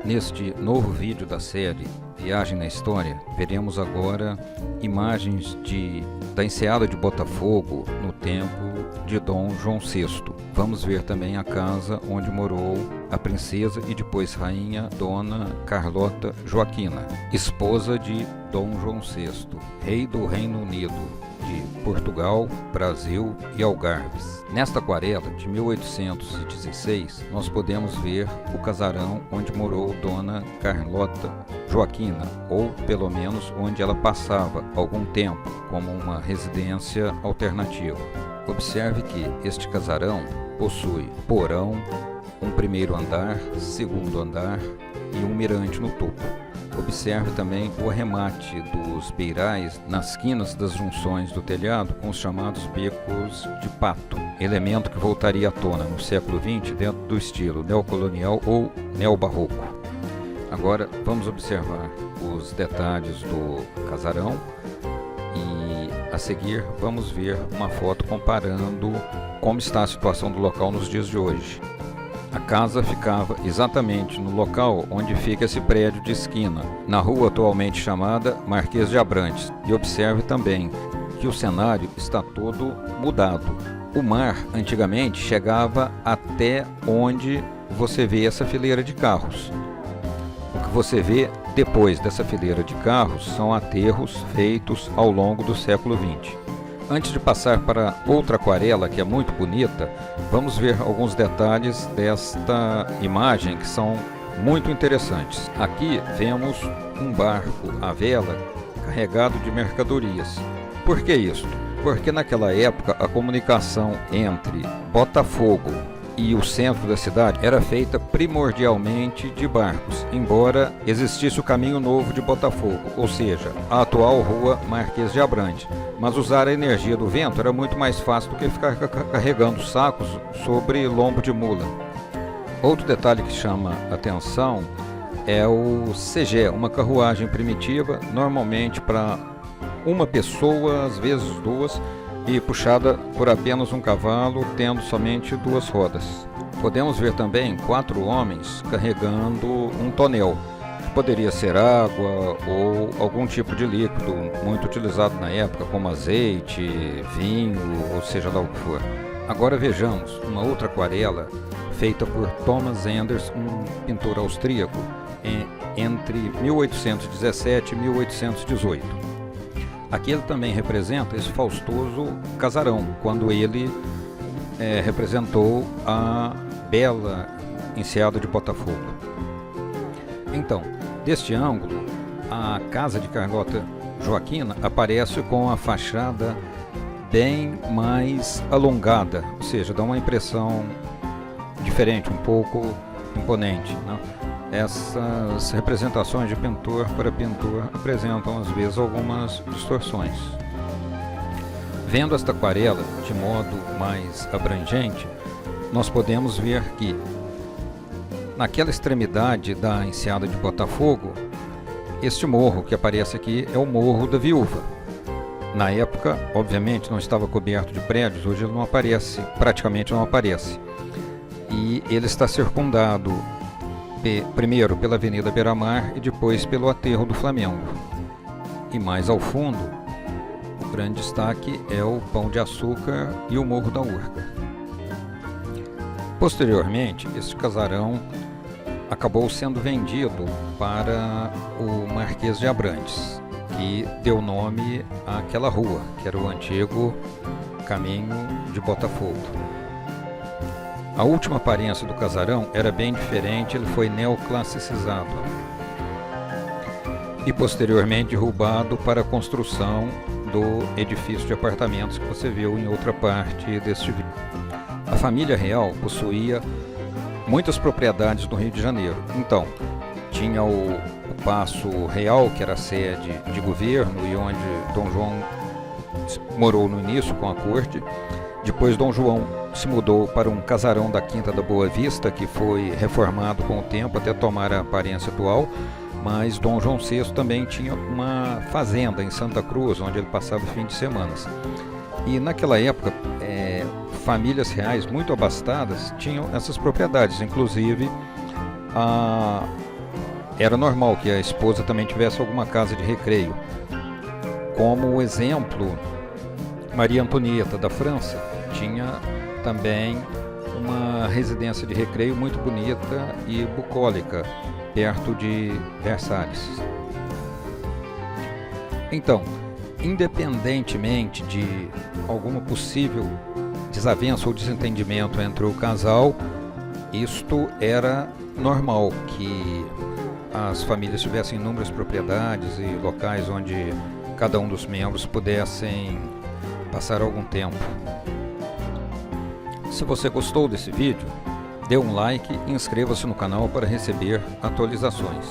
Neste novo vídeo da série Viagem na História, veremos agora imagens da enseada de Botafogo no tempo de Dom João VI. Vamos ver também a casa onde morou a princesa e depois rainha Dona Carlota Joaquina, esposa de Dom João VI, rei do Reino Unido, de Portugal, Brasil e Algarves. Nesta aquarela de 1816, nós podemos ver o casarão onde morou Dona Carlota Joaquina, ou pelo menos onde ela passava algum tempo, como uma residência alternativa. Observe que este casarão possui porão, um primeiro andar, segundo andar e um mirante no topo. Observe também o arremate dos beirais nas quinas das junções do telhado com os chamados becos de pato, elemento que voltaria à tona no século XX dentro do estilo neocolonial ou neobarroco. Agora vamos observar os detalhes do casarão e a seguir vamos ver uma foto comparando como está a situação do local nos dias de hoje. A casa ficava exatamente no local onde fica esse prédio de esquina, na rua atualmente chamada Marquês de Abrantes. E observe também que o cenário está todo mudado. O mar antigamente chegava até onde você vê essa fileira de carros. O que você vê depois dessa fileira de carros são aterros feitos ao longo do século XX. Antes de passar para outra aquarela que é muito bonita, vamos ver alguns detalhes desta imagem que são muito interessantes. Aqui vemos um barco à vela carregado de mercadorias. Por que isso? Porque naquela época a comunicação entre Botafogo e o centro da cidade era feita primordialmente de barcos, embora existisse o caminho novo de Botafogo, ou seja, a atual rua Marquês de Abrantes. Mas usar a energia do vento era muito mais fácil do que ficar carregando sacos sobre lombo de mula. Outro detalhe que chama atenção é o segé, uma carruagem primitiva, normalmente para uma pessoa, às vezes duas, e puxada por apenas um cavalo, tendo somente duas rodas. Podemos ver também 4 homens carregando um tonel, que poderia ser água ou algum tipo de líquido muito utilizado na época, como azeite, vinho, ou seja lá o que for. Agora vejamos uma outra aquarela feita por Thomas Enders, um pintor austríaco, entre 1817 e 1818. Aqui ele também representa esse faustoso casarão, quando ele representou a bela enseada de Botafogo. Então, deste ângulo, a casa de Carlota Joaquina aparece com a fachada bem mais alongada, ou seja, dá uma impressão diferente, um pouco imponente, né? Essas representações de pintor para pintor apresentam às vezes algumas distorções. Vendo esta aquarela de modo mais abrangente, nós podemos ver que naquela extremidade da enseada de Botafogo, este morro que aparece aqui é o Morro da Viúva. Na época, obviamente, não estava coberto de prédios, hoje ele não aparece, praticamente não aparece. E ele está circundado primeiro pela Avenida Beira-Mar e depois pelo Aterro do Flamengo. E mais ao fundo, o grande destaque é o Pão de Açúcar e o Morro da Urca. Posteriormente, este casarão acabou sendo vendido para o Marquês de Abrantes, que deu nome àquela rua, que era o antigo caminho de Botafogo. A última aparência do casarão era bem diferente, ele foi neoclassicizado e posteriormente derrubado para a construção do edifício de apartamentos que você viu em outra parte deste vídeo. A família real possuía muitas propriedades no Rio de Janeiro, então tinha o Paço Real, que era a sede de governo e onde Dom João morou no início com a corte. Depois Dom João se mudou para um casarão da Quinta da Boa Vista, que foi reformado com o tempo até tomar a aparência atual, mas Dom João VI também tinha uma fazenda em Santa Cruz, onde ele passava fim de semana. E naquela época, famílias reais muito abastadas tinham essas propriedades, inclusive era normal que a esposa também tivesse alguma casa de recreio. Como exemplo, Maria Antonieta da França tinha também uma residência de recreio muito bonita e bucólica, perto de Versalhes. Então, independentemente de alguma possível desavença ou desentendimento entre o casal, isto era normal, que as famílias tivessem inúmeras propriedades e locais onde cada um dos membros pudessem passar algum tempo. Se você gostou desse vídeo, dê um like e inscreva-se no canal para receber atualizações.